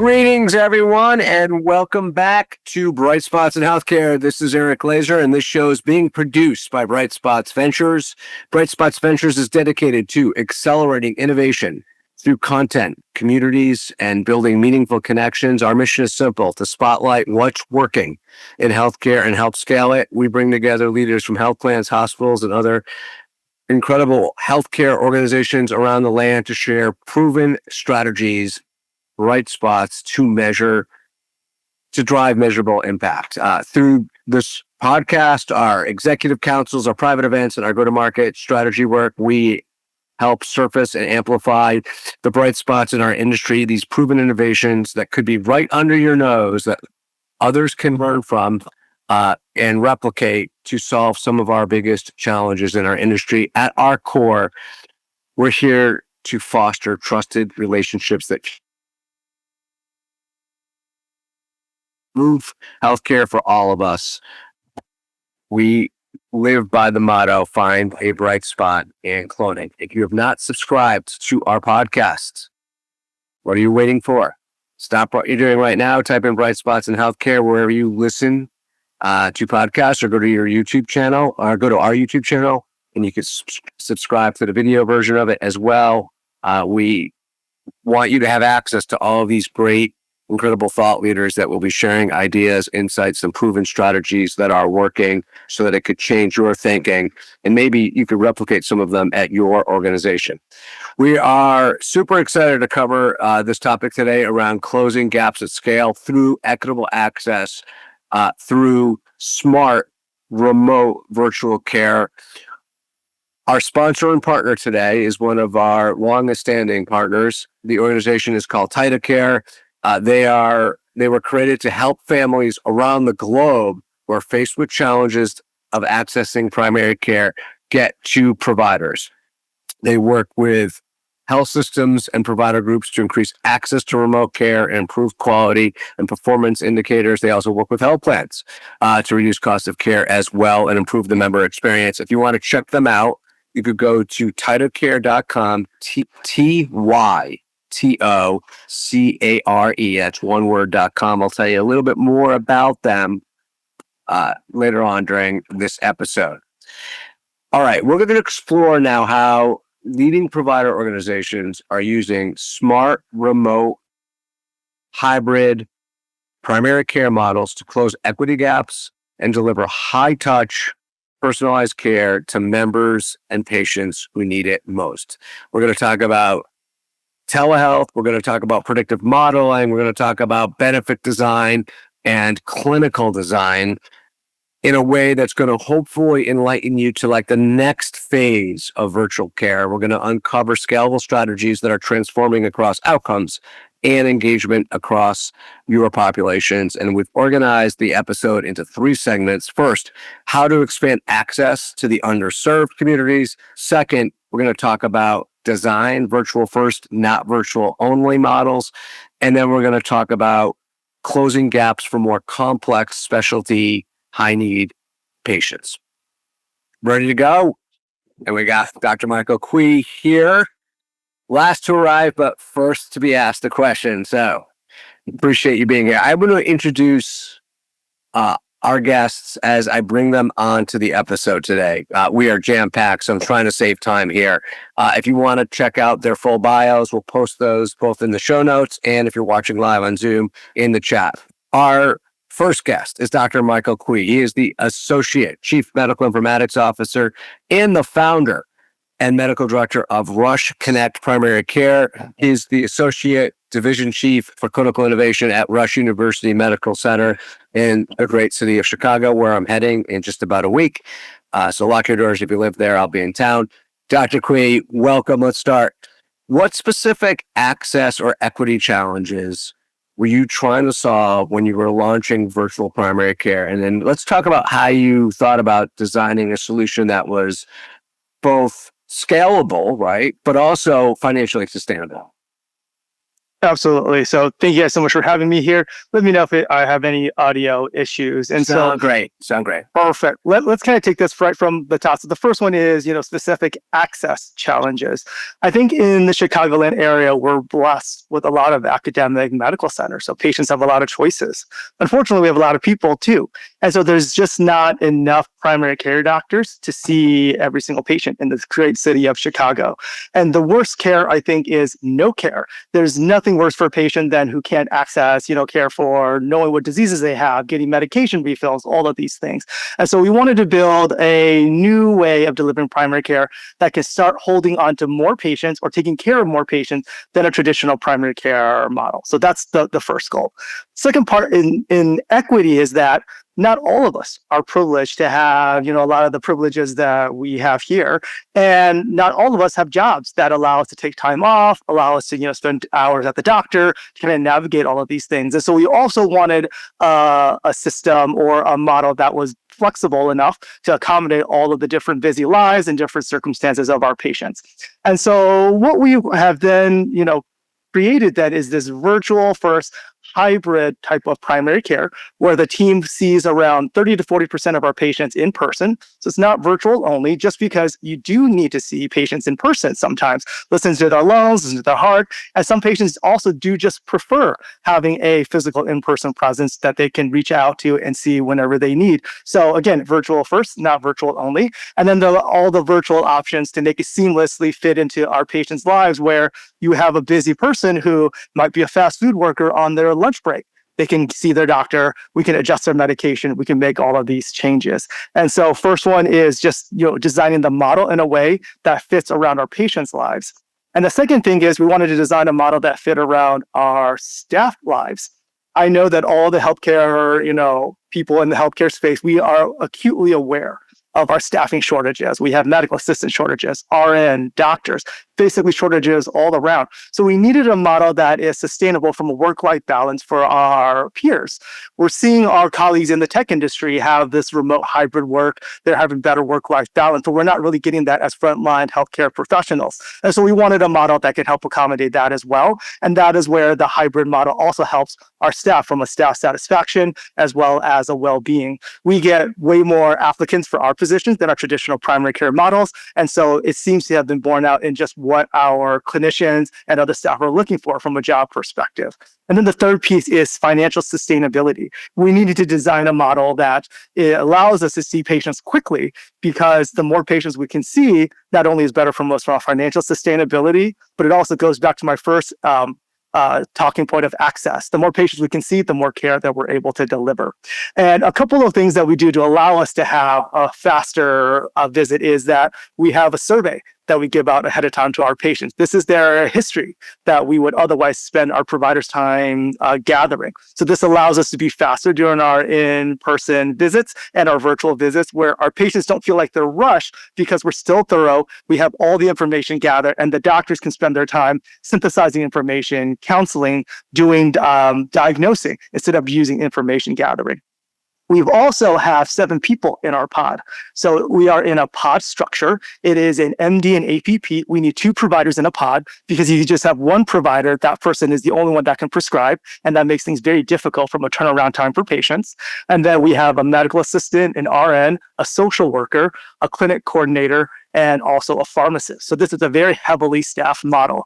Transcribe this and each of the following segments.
Greetings, everyone, and welcome back to Bright Spots in Healthcare. This is Eric Laser, and this show is being produced by Bright Spots Ventures. Bright Spots Ventures is dedicated to accelerating innovation through content, communities, and building meaningful connections. Our mission is simple: to spotlight what's working in healthcare and help scale it. We bring together leaders from health plans, hospitals, and other incredible healthcare organizations around the land to share proven strategies, bright spots to drive measurable impact. Through this podcast, our executive councils, our private events, and our go-to-market strategy work, we help surface and amplify the bright spots in our industry, these proven innovations that could be right under your nose that others can learn from and replicate to solve some of our biggest challenges in our industry. At our core, we're here to foster trusted relationships that move healthcare for all of us. We live by the motto, find a bright spot in cloning. If you have not subscribed to our podcast, what are you waiting for? Stop what you're doing right now. Type in Bright Spots in Healthcare wherever you listen to podcasts, or go to your YouTube channel, or go to our YouTube channel, and you can subscribe to the video version of it as well. We want you to have access to all of these great, incredible thought leaders that will be sharing ideas, insights, and proven strategies that are working so that it could change your thinking, and maybe you could replicate some of them at your organization. We are super excited to cover this topic today around closing gaps at scale through equitable access, through smart remote virtual care. Our sponsor and partner today is one of our longest-standing partners. The organization is called TitaCare. They were created to help families around the globe who are faced with challenges of accessing primary care get to providers. They work with health systems and provider groups to increase access to remote care and improve quality and performance indicators. They also work with health plans to reduce cost of care as well and improve the member experience. If you want to check them out, you could go to TitoCare.com, TitoCare, that's one word.com. I'll tell you a little bit more about them later on during this episode. All right, we're going to explore now how leading provider organizations are using smart, remote, hybrid primary care models to close equity gaps and deliver high-touch, personalized care to members and patients who need it most. We're going to talk about telehealth. We're going to talk about predictive modeling. We're going to talk about benefit design and clinical design in a way that's going to hopefully enlighten you to like the next phase of virtual care. We're going to uncover scalable strategies that are transforming across outcomes and engagement across your populations. And we've organized the episode into 3 segments. First, how to expand access to the underserved communities. Second, we're going to talk about design, virtual first, not virtual only models. And then we're going to talk about closing gaps for more complex specialty, high need patients. Ready to go? And we got Dr. Michael Quee here. Last to arrive, but first to be asked a question. So appreciate you being here. I'm going to introduce our guests as I bring them on to the episode today. We are jam-packed, so I'm trying to save time here. If you want to check out their full bios, we'll post those both in the show notes and if you're watching live on Zoom in the chat. Our first guest is Dr. Michael Quee. He is the Associate Chief Medical Informatics Officer and the founder and medical director of Rush Connect Primary Care. He's the Associate Division Chief for Clinical Innovation at Rush University Medical Center in the great city of Chicago, where I'm heading in just about a week. So lock your doors. If you live there, I'll be in town. Dr. Quee, welcome. Let's start. What specific access or equity challenges were you trying to solve when you were launching virtual primary care? And then let's talk about how you thought about designing a solution that was both scalable, right, but also financially sustainable. Absolutely. So thank you guys so much for having me here. Let me know if I have any audio issues. And so Sound great. Sound great. perfect. Let's kind of take this right from the top. So the first one is, specific access challenges. I think in the Chicagoland area, we're blessed with a lot of academic medical centers. So patients have a lot of choices. Unfortunately, we have a lot of people too. And so there's just not enough primary care doctors to see every single patient in this great city of Chicago. And the worst care, I think, is no care. There's nothing worse for a patient than who can't access, care for knowing what diseases they have, getting medication refills, all of these things. And so we wanted to build a new way of delivering primary care that can start holding on to more patients or taking care of more patients than a traditional primary care model. So that's the first goal. Second part in equity is that not all of us are privileged to have, a lot of the privileges that we have here. And not all of us have jobs that allow us to take time off, allow us to, spend hours at the doctor to kind of navigate all of these things. And so we also wanted a system or a model that was flexible enough to accommodate all of the different busy lives and different circumstances of our patients. And so what we have then, created that is this virtual first hybrid type of primary care where the team sees around 30 to 40% of our patients in person. So it's not virtual only, just because you do need to see patients in person sometimes, listen to their lungs, listen to their heart. And some patients also do just prefer having a physical in-person presence that they can reach out to and see whenever they need. So again, virtual first, not virtual only. And then all the virtual options to make it seamlessly fit into our patients' lives, where you have a busy person who might be a fast food worker on their lunch break. They can see their doctor. We can adjust their medication. We can make all of these changes. And so first one is just, designing the model in a way that fits around our patients' lives. And the second thing is we wanted to design a model that fit around our staff lives. I know that all the healthcare, people in the healthcare space, we are acutely aware of our staffing shortages. We have medical assistant shortages, RN, doctors, basically shortages all around. So we needed a model that is sustainable from a work-life balance for our peers. We're seeing our colleagues in the tech industry have this remote hybrid work. They're having better work-life balance, but we're not really getting that as frontline healthcare professionals. And so we wanted a model that could help accommodate that as well. And that is where the hybrid model also helps our staff from a staff satisfaction as well as a well-being. We get way more applicants for our positions than our traditional primary care models. And so it seems to have been borne out in just what our clinicians and other staff are looking for from a job perspective. And then the third piece is financial sustainability. We needed to design a model that it allows us to see patients quickly, because the more patients we can see, not only is better for us from our financial sustainability, but it also goes back to my first talking point of access. The more patients we can see, the more care that we're able to deliver. And a couple of things that we do to allow us to have a faster visit is that we have a survey that we give out ahead of time to our patients. This is their history that we would otherwise spend our providers' time gathering. So this allows us to be faster during our in-person visits and our virtual visits, where our patients don't feel like they're rushed because we're still thorough. We have all the information gathered, and the doctors can spend their time synthesizing information, counseling, doing diagnosing instead of using information gathering. We also have 7 people in our pod. So we are in a pod structure. It is an MD and APP. We need 2 providers in a pod, because if you just have one provider, that person is the only one that can prescribe. And that makes things very difficult from a turnaround time for patients. And then we have a medical assistant, an RN, a social worker, a clinic coordinator, and also a pharmacist. So this is a very heavily staffed model.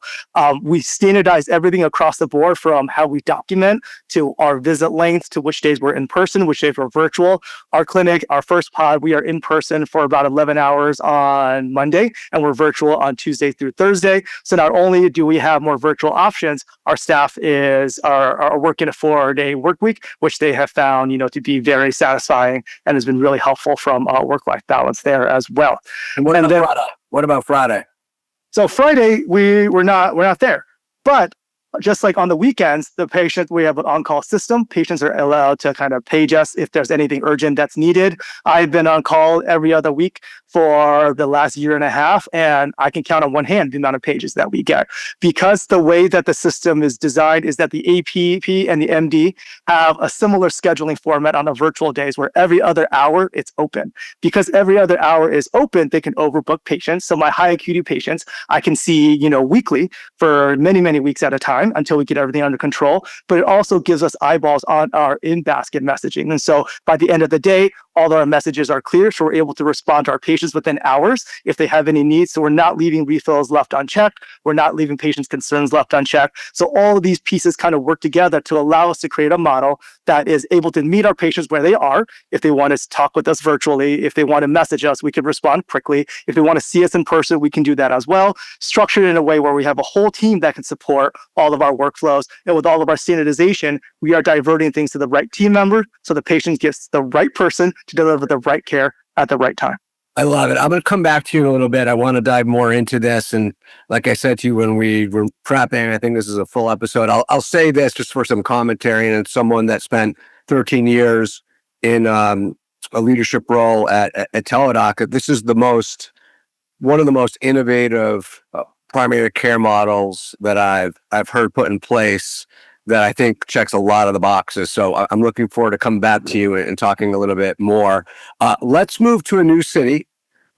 We standardize everything across the board, from how we document to our visit lengths to which days we're in person, which days we're virtual. Our clinic, our first pod, we are in person for about 11 hours on Monday, and we're virtual on Tuesday through Thursday. So not only do we have more virtual options, our staff are working a 4-day work week, which they have found, to be very satisfying and has been really helpful from a work-life balance there as well. And what about Friday? So Friday, we're not there. But just like on the weekends, the patient, we have an on-call system. Patients are allowed to kind of page us if there's anything urgent that's needed. I've been on call every other week for the last year and a half, and I can count on one hand the amount of pages that we get. Because the way that the system is designed is that the APP and the MD have a similar scheduling format on the virtual days, where every other hour it's open. Because every other hour is open, they can overbook patients. So my high acuity patients, I can see, weekly for many, many weeks at a time. time until we get everything under control, but it also gives us eyeballs on our in-basket messaging. And so by the end of the day, all of our messages are clear, so we're able to respond to our patients within hours if they have any needs. So we're not leaving refills left unchecked. We're not leaving patients' concerns left unchecked. So all of these pieces kind of work together to allow us to create a model that is able to meet our patients where they are. If they want to talk with us virtually, if they want to message us, we can respond quickly. If they want to see us in person, we can do that as well. Structured in a way where we have a whole team that can support all of our workflows. And with all of our standardization, we are diverting things to the right team member so the patient gets the right person to deliver the right care at the right time. I love it. I'm going to come back to you in a little bit. I want to dive more into this. And like I said to you when we were prepping, I think this is a full episode. I'll say this just for some commentary, and it's someone that spent 13 years in a leadership role at Teladoc. This is one of the most innovative primary care models that I've heard put in place that I think checks a lot of the boxes. So I'm looking forward to coming back to you and talking a little bit more. Let's move to a new city.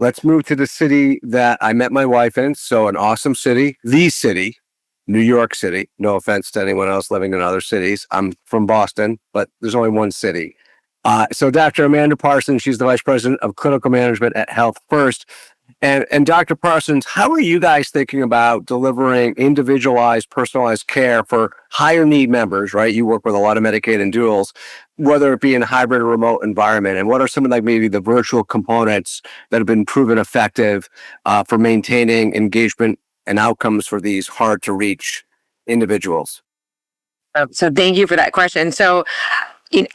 Let's move to the city that I met my wife in. So an awesome city, the city, New York City. No offense to anyone else living in other cities. I'm from Boston, but there's only one city. So Dr. Amanda Parsons, she's the Vice President of Clinical Management at Health First. And Dr. Parsons, how are you guys thinking about delivering individualized, personalized care for higher need members, right? You work with a lot of Medicaid and duals, whether it be in a hybrid or remote environment. And what are some of maybe the virtual components that have been proven effective for maintaining engagement and outcomes for these hard to reach individuals? So thank you for that question. So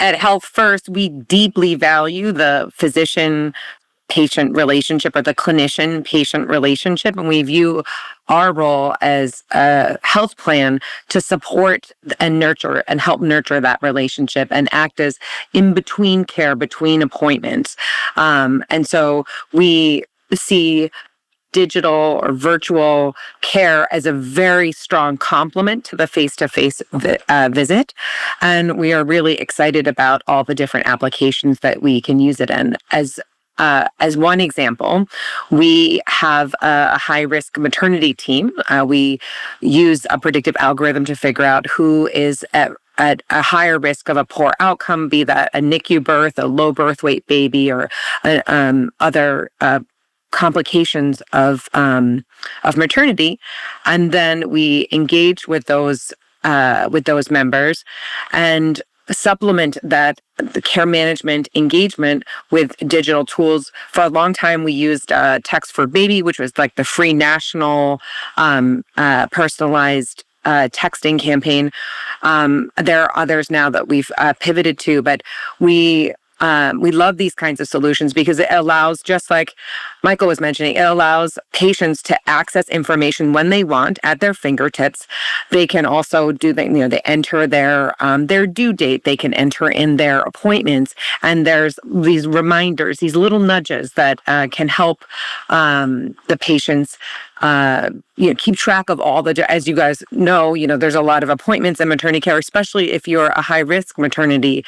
at Health First, we deeply value the physician-patient relationship or the clinician-patient relationship. And we view our role as a health plan to support and nurture and help nurture that relationship and act as in between care, between appointments. And so we see digital or virtual care as a very strong complement to the face-to-face visit. And we are really excited about all the different applications that we can use it in. As one example, we have a high-risk maternity team. We use a predictive algorithm to figure out who is at a higher risk of a poor outcome, be that a NICU birth, a low birth weight baby, or other complications of maternity, and then we engage with those members and supplement that the care management engagement with digital tools. For a long time, we used Text for Baby, which was like the free national personalized texting campaign. There are others now that we've pivoted to, but we love these kinds of solutions because it allows, just like Michael was mentioning, it allows patients to access information when they want at their fingertips. They can also they enter their due date. They can enter in their appointments, and there's these reminders, these little nudges that can help the patients keep track of all as you guys know, there's a lot of appointments in maternity care, especially if you're a high risk maternity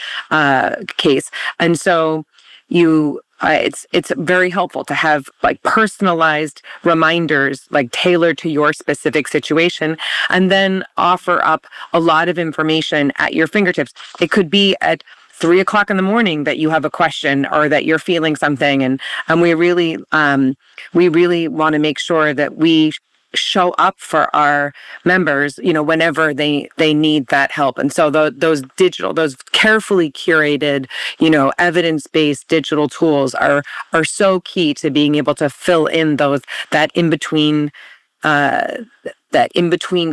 case. And so it's very helpful to have like personalized reminders, like tailored to your specific situation, and then offer up a lot of information at your fingertips. It could be at 3:00 in the morning that you have a question or that you're feeling something. And we really want to make sure that we show up for our members, whenever they need that help. And so those carefully curated, evidence-based digital tools are so key to being able to fill in that in between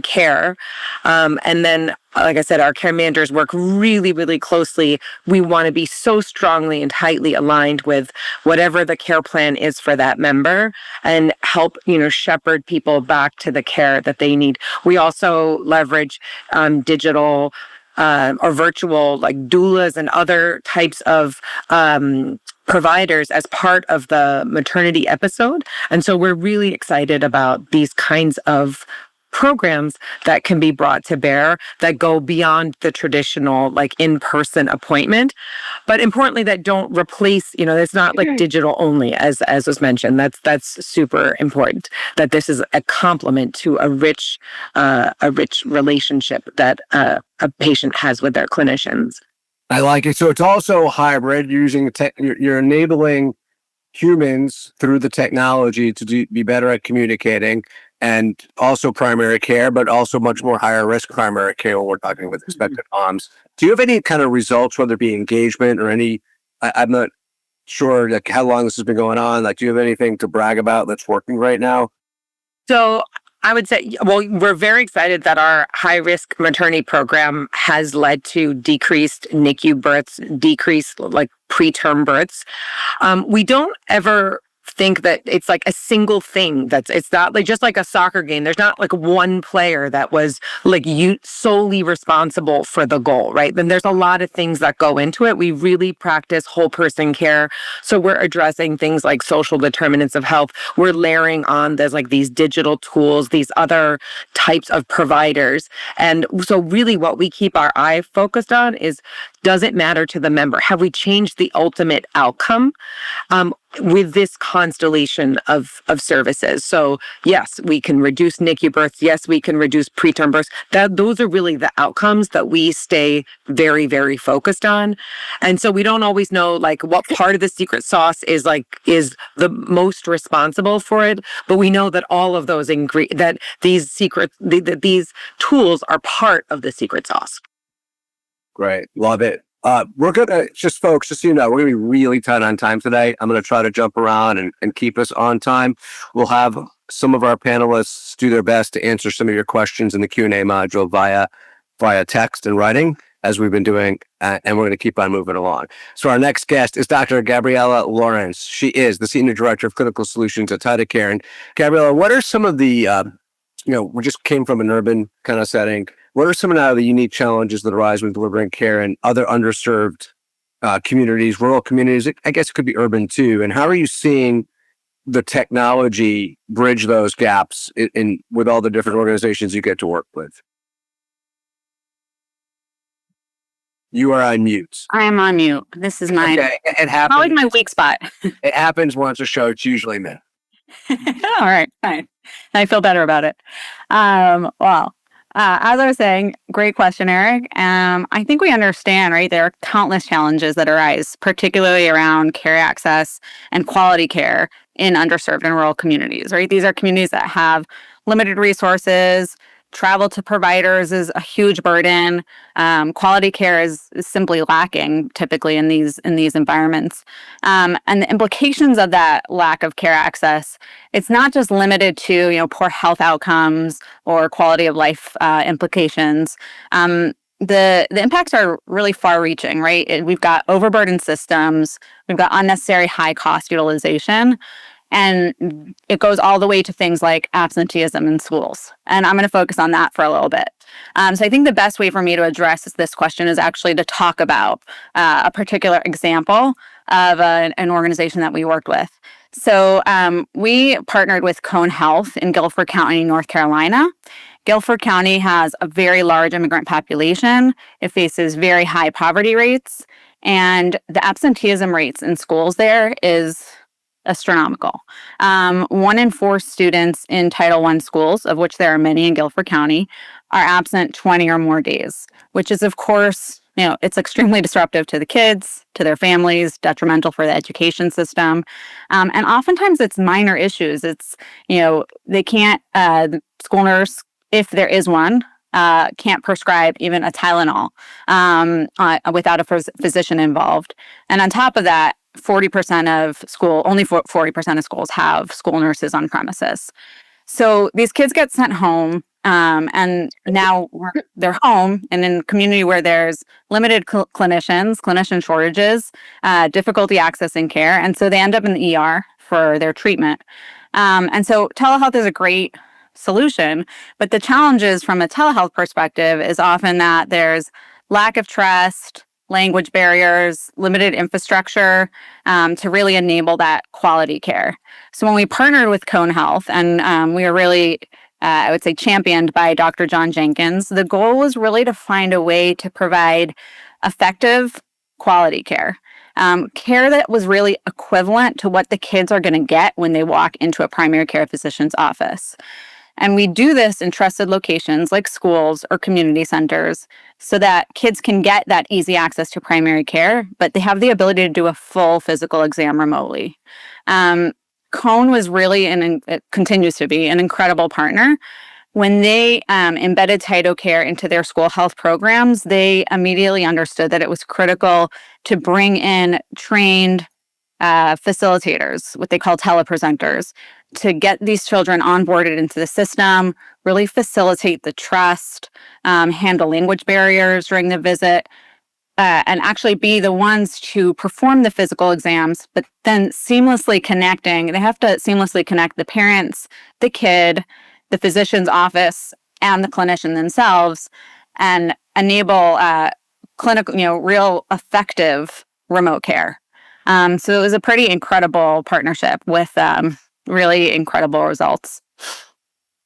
care. And then, like I said, our care managers work really, really closely. We want to be so strongly and tightly aligned with whatever the care plan is for that member and help, shepherd people back to the care that they need. We also leverage digital or virtual, like doulas and other types of providers as part of the maternity episode. And so we're really excited about these kinds of programs that can be brought to bear that go beyond the traditional like in-person appointment, but importantly that don't replace, it's not like digital only as was mentioned. That's super important, that this is a complement to a rich relationship that a patient has with their clinicians. I like it. So it's also hybrid, using you're enabling humans through the technology to be better at communicating, and also primary care, but also much more higher risk primary care when we're talking with expected moms. Do you have any kind of results, whether it be engagement or any, I'm not sure like how long this has been going on. Like, do you have anything to brag about that's working right now? So I would say, well, we're very excited that our high-risk maternity program has led to decreased NICU births, decreased like preterm births. We don't ever think that it's like a single thing it's not like just like a soccer game. There's not like one player that was like you solely responsible for the goal, right? Then there's a lot of things that go into it. We really practice whole person care. So we're addressing things like social determinants of health. We're layering on there's like these digital tools, these other types of providers. And so really what we keep our eye focused on is, does it matter to the member? Have we changed the ultimate outcome? With this constellation of services. So yes, we can reduce NICU births. Yes, we can reduce preterm births. Those are really the outcomes that we stay very, very focused on. And so we don't always know like what part of the secret sauce is the most responsible for it. But we know that all of those that these tools are part of the secret sauce. Great. Love it. We're gonna folks, just so you know, we're gonna be really tight on time today. I'm gonna try to jump around and keep us on time. We'll have some of our panelists do their best to answer some of your questions in the Q&A module via text and writing, as we've been doing, and we're gonna keep on moving along. So our next guest is Dr. Gabriela Lawrence. She is the Senior Director of Clinical Solutions at Tata Care. And Gabriela, what are some of the we just came from an urban kind of setting. What are some of the unique challenges that arise when delivering care in other underserved communities, rural communities? I guess it could be urban too. And how are you seeing the technology bridge those gaps with all the different organizations you get to work with? You are on mute. I am on mute. This is mine. Okay, it happens. Probably my weak spot. It happens once a show. It's usually me. All right, fine. I feel better about it. Well, as I was saying, great question, Eric. I think we understand, right? There are countless challenges that arise, particularly around care access and quality care in underserved and rural communities, right? These are communities that have limited resources. Travel to providers is a huge burden. Quality care is simply lacking typically in these environments. And the implications of that lack of care access, it's not just limited to poor health outcomes or quality of life implications. The impacts are really far-reaching, right? We've got overburdened systems, we've got unnecessary high-cost utilization. And it goes all the way to things like absenteeism in schools. And I'm going to focus on that for a little bit. So I think the best way for me to address this question is actually to talk about a particular example of an organization that we worked with. So we partnered with Cone Health in Guilford County, North Carolina. Guilford County has a very large immigrant population. It faces very high poverty rates. And the absenteeism rates in schools there is astronomical. 1 in 4 students in Title I schools, of which there are many in Guilford County, are absent 20 or more days, which is, of course, it's extremely disruptive to the kids, to their families, detrimental for the education system. And oftentimes it's minor issues. It's, they can't, the school nurse, if there is one, can't prescribe even a Tylenol without a physician involved. And on top of that, only 40% of schools have school nurses on premises. So these kids get sent home, and now they're home and in a community where there's limited clinician shortages, difficulty accessing care, and so they end up in the ER for their treatment. And so telehealth is a great solution, but the challenges from a telehealth perspective is often that there's lack of trust, language barriers, limited infrastructure to really enable that quality care. So when we partnered with Cone Health, and we were really I would say championed by Dr. John Jenkins. The goal was really to find a way to provide effective quality care. Care that was really equivalent to what the kids are going to get when they walk into a primary care physician's office. And we do this in trusted locations like schools or community centers so that kids can get that easy access to primary care, but they have the ability to do a full physical exam remotely. Cone was really, and it continues to be, an incredible partner. When they embedded TytoCare into their school health programs, they immediately understood that it was critical to bring in trained facilitators, what they call telepresenters, to get these children onboarded into the system, really facilitate the trust, handle language barriers during the visit, and actually be the ones to perform the physical exams, but then seamlessly connecting. They have to seamlessly connect the parents, the kid, the physician's office, and the clinician themselves, and enable clinical, real effective remote care. So it was a pretty incredible partnership with really incredible results.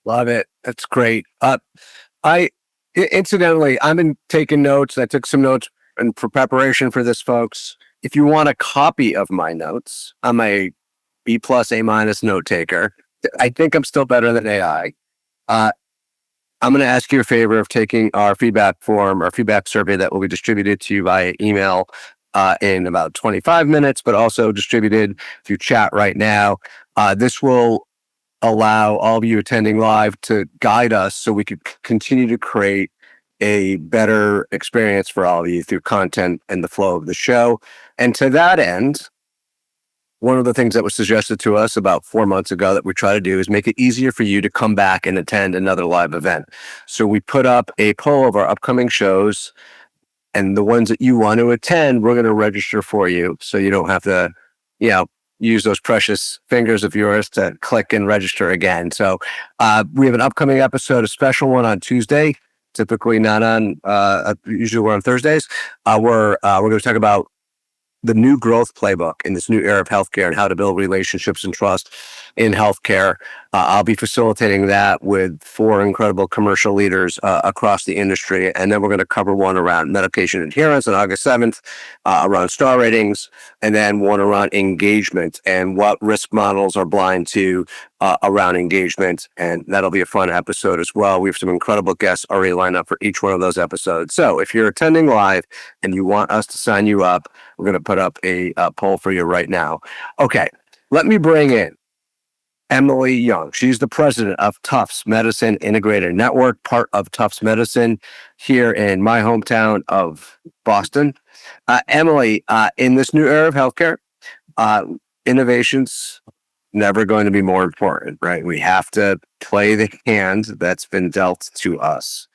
Love it. That's great. Incidentally, I've been taking notes. I took some notes and for preparation for this, folks. If you want a copy of my notes, I'm a B+, A- note taker. I think I'm still better than AI. I'm going to ask you a favor of taking our feedback form, our feedback survey that will be distributed to you via email in about 25 minutes, but also distributed through chat right now. This will allow all of you attending live to guide us so we could continue to create a better experience for all of you through content and the flow of the show. And to that end, one of the things that was suggested to us about 4 months ago that we try to do is make it easier for you to come back and attend another live event. So we put up a poll of our upcoming shows, and the ones that you want to attend, we're going to register for you. So you don't have to, use those precious fingers of yours to click and register again. So we have an upcoming episode, a special one on Tuesday, typically not on, usually we're on Thursdays. We're going to talk about the new growth playbook in this new era of healthcare and how to build relationships and trust in healthcare. I'll be facilitating that with 4 incredible commercial leaders across the industry. And then we're going to cover one around medication adherence on August 7th, around star ratings, and then one around engagement and what risk models are blind to around engagement. And that'll be a fun episode as well. We have some incredible guests already lined up for each one of those episodes. So if you're attending live and you want us to sign you up, we're going to put up a poll for you right now. Okay, let me bring in Emily Young. She's the president of Tufts Medicine Integrated Network, part of Tufts Medicine here in my hometown of Boston. Emily, in this new era of healthcare, innovation's never going to be more important, right? We have to play the hand that's been dealt to us.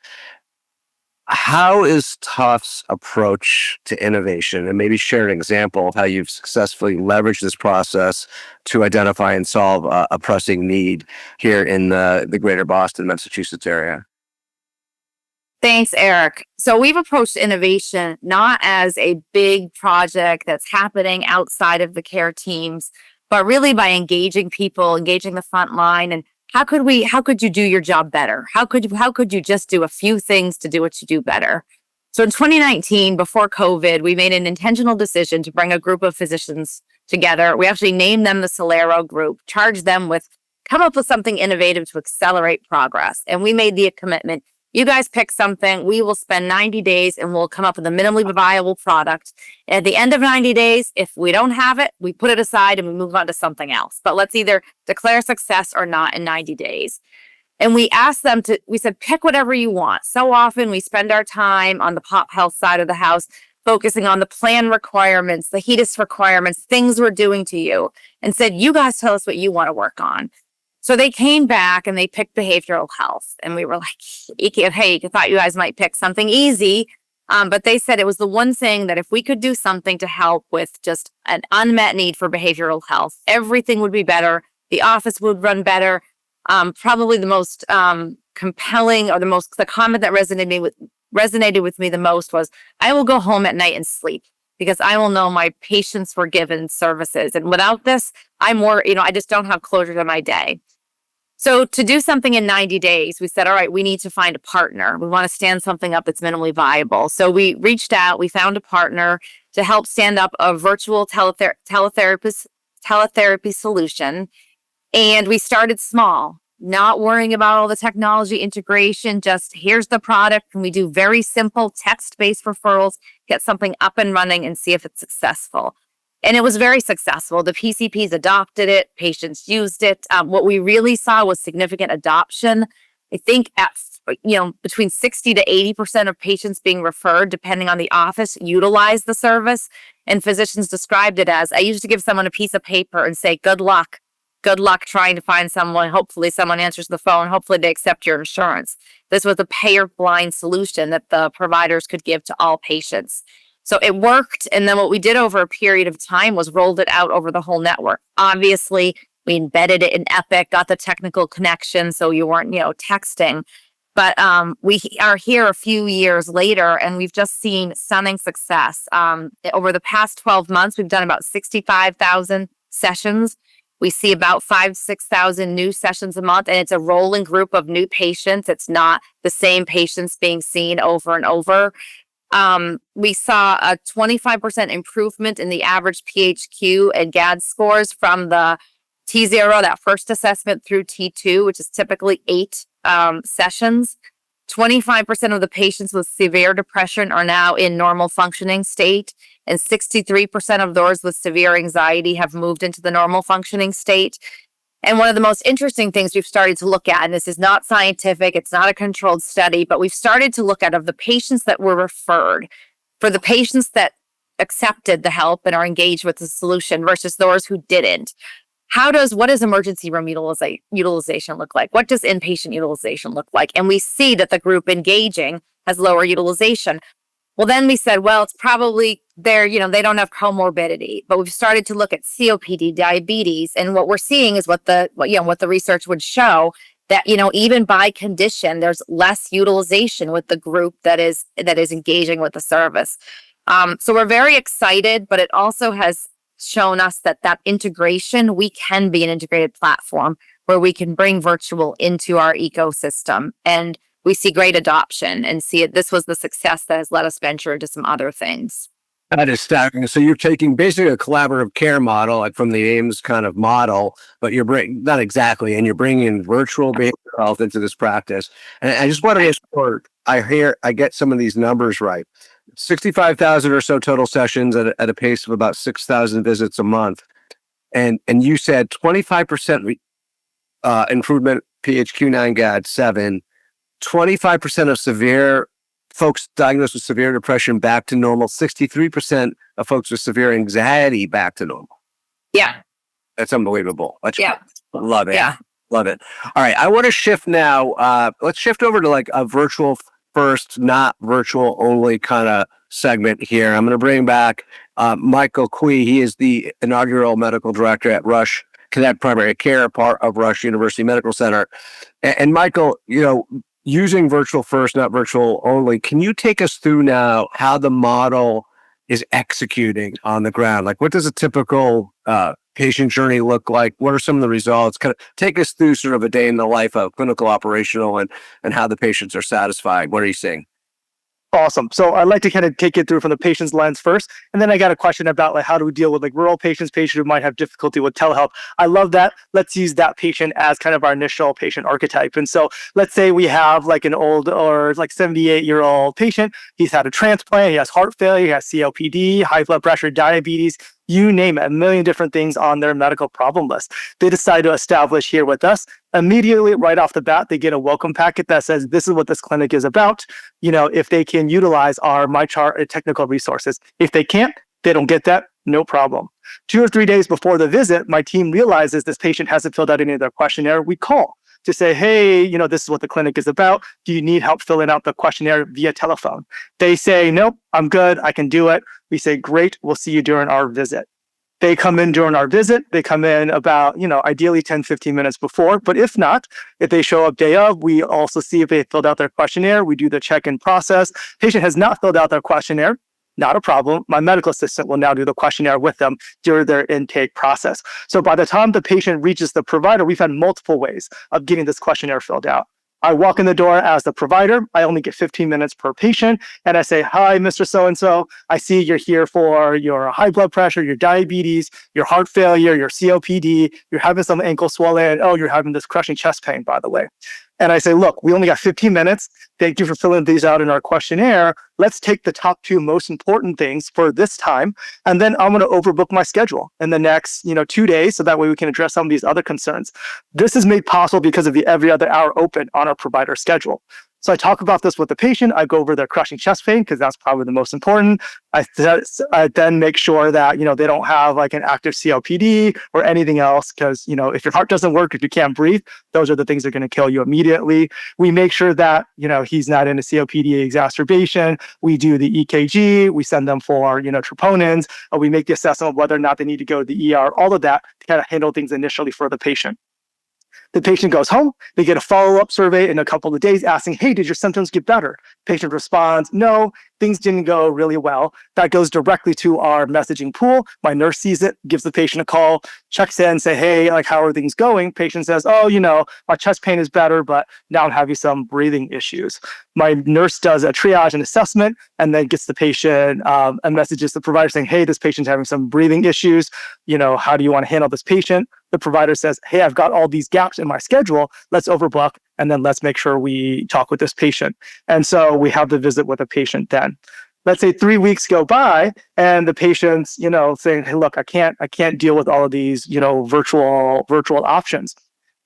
How is Tufts' approach to innovation, and maybe share an example of how you've successfully leveraged this process to identify and solve a pressing need here in the greater Boston, Massachusetts area? Thanks, Eric. So we've approached innovation not as a big project that's happening outside of the care teams, but really by engaging people, engaging the front line, and how could you do your job better? How could you just do a few things to do what you do better? So in 2019, before COVID, we made an intentional decision to bring a group of physicians together. We actually named them the Solero Group, charged them with come up with something innovative to accelerate progress. And we made the commitment, you guys pick something, we will spend 90 days and we'll come up with a minimally viable product. At the end of 90 days, if we don't have it, we put it aside and we move on to something else. But let's either declare success or not in 90 days. And we asked them we said, pick whatever you want. So often we spend our time on the pop health side of the house, focusing on the plan requirements, the HEDIS requirements, things we're doing to you, and said, you guys tell us what you want to work on. So they came back and they picked behavioral health. And we were like, hey, I thought you guys might pick something easy. But they said it was the one thing that if we could do something to help with just an unmet need for behavioral health, everything would be better. The office would run better. Probably the most compelling or the comment that resonated with me the most was, I will go home at night and sleep because I will know my patients were given services. And without this, I just don't have closure to my day. So to do something in 90 days, we said, all right, we need to find a partner. We want to stand something up that's minimally viable. So we reached out, we found a partner to help stand up a virtual teletherapy solution. And we started small, not worrying about all the technology integration, just here's the product. And we do very simple text-based referrals, get something up and running and see if it's successful. And it was very successful. The PCPs adopted it, patients used it. What we really saw was significant adoption. I think at between 60 to 80% of patients being referred, depending on the office, utilize the service. And physicians described it as, I used to give someone a piece of paper and say, good luck trying to find someone. Hopefully someone answers the phone. Hopefully they accept your insurance. This was a payer blind solution that the providers could give to all patients. So it worked. And then what we did over a period of time was rolled it out over the whole network. Obviously, we embedded it in Epic, got the technical connection so you weren't, texting. But we are here a few years later, and we've just seen stunning success. Over the past 12 months, we've done about 65,000 sessions. We see about 6,000 new sessions a month, and it's a rolling group of new patients. It's not the same patients being seen over and over. We saw a 25% improvement in the average PHQ and GAD scores from the T0, that first assessment, through T2, which is typically 8 sessions. 25% of the patients with severe depression are now in normal functioning state, and 63% of those with severe anxiety have moved into the normal functioning state. And one of the most interesting things we've started to look at, and this is not scientific, it's not a controlled study, but we've started to look at, of the patients that were referred, for the patients that accepted the help and are engaged with the solution versus those who didn't. What does emergency room utilization look like? What does inpatient utilization look like? And we see that the group engaging has lower utilization. Well, then we said, well, it's probably they don't have comorbidity, but we've started to look at COPD, diabetes, and what we're seeing is what the research would show, that, even by condition, there's less utilization with the group that is engaging with the service. So we're very excited, but it also has shown us that integration, we can be an integrated platform where we can bring virtual into our ecosystem. And we see great adoption and see it. This was the success that has let us venture into some other things. That is staggering. So you're taking basically a collaborative care model, like from the AIMS kind of model, but you're not exactly, and you're bringing virtual behavioral health into this practice. And I just want to make I get some of these numbers right. 65,000 or so total sessions at a pace of about 6,000 visits a month. And you said 25% improvement PHQ-9 GAD-7, 25% of severe folks diagnosed with severe depression back to normal, 63% of folks with severe anxiety back to normal. Yeah. That's unbelievable. Yeah. Love it. Yeah. Love it. All right. I want to shift now. Let's shift over to like a virtual first, not virtual only kind of segment here. I'm going to bring back Michael Quee. He is the inaugural medical director at Rush Connect Primary Care, part of Rush University Medical Center. And Michael, using virtual first, not virtual only, can you take us through now how the model is executing on the ground? Like, what does a typical patient journey look like? What are some of the results? Kind of take us through sort of a day in the life of clinical operational and how the patients are satisfied. What are you seeing? Awesome. So I'd like to kind of take it through from the patient's lens first. And then I got a question about like, how do we deal with like rural patients who might have difficulty with telehealth? I love that. Let's use that patient as kind of our initial patient archetype. And so let's say we have like an old or like 78-year-old patient. He's had a transplant. He has heart failure. He has COPD, high blood pressure, diabetes, you name it, a million different things on their medical problem list. They decide to establish here with us. Immediately, right off the bat, they get a welcome packet that says, this is what this clinic is about. If they can utilize our MyChart technical resources. If they can't, they don't get that, no problem. 2 or 3 days before the visit, my team realizes this patient hasn't filled out any of their questionnaire. We call to say, hey, this is what the clinic is about. Do you need help filling out the questionnaire via telephone? They say, nope, I'm good. I can do it. We say, great. We'll see you during our visit. They come in during our visit. They come in about, ideally 10, 15 minutes before. But if not, if they show up day of, we also see if they filled out their questionnaire. We do the check-in process. Patient has not filled out their questionnaire. not a problem. My medical assistant will now do the questionnaire with them during their intake process. So by the time the patient reaches the provider, we've had multiple ways of getting this questionnaire filled out. I walk in the door as the provider. I only get 15 minutes per patient. And I say, hi, Mr. So-and-so. I see you're here for your high blood pressure, your diabetes, your heart failure, your COPD. You're having some ankle swelling. Oh, you're having this crushing chest pain, by the way. And I say, look, we only got 15 minutes. Thank you for filling these out in our questionnaire. Let's take the top 2 most important things for this time. And then I'm going to overbook my schedule in the next, 2 days. So that way we can address some of these other concerns. This is made possible because of the every other hour open on our provider schedule. So I talk about this with the patient. I go over their crushing chest pain because that's probably the most important. I then make sure that, they don't have like an active COPD or anything else because, if your heart doesn't work, if you can't breathe, those are the things that are going to kill you immediately. We make sure that, he's not in a COPD exacerbation. We do the EKG. We send them for, troponins. We make the assessment of whether or not they need to go to the ER, all of that to kind of handle things initially for the patient. The patient goes home, they get a follow-up survey in a couple of days asking, hey, did your symptoms get better? Patient responds, no, things didn't go really well. That goes directly to our messaging pool. My nurse sees it, gives the patient a call, checks in, say, hey, like, how are things going? Patient says, oh, my chest pain is better, but now I'm having some breathing issues. My nurse does a triage and assessment and then gets the patient and messages the provider saying, hey, this patient's having some breathing issues. How do you want to handle this patient? The provider says, hey, I've got all these gaps in my schedule. Let's overbook, and then let's make sure we talk with this patient. And so we have the visit with a patient then. Let's say 3 weeks go by and the patient's, saying, hey, look, I can't deal with all of these, virtual options.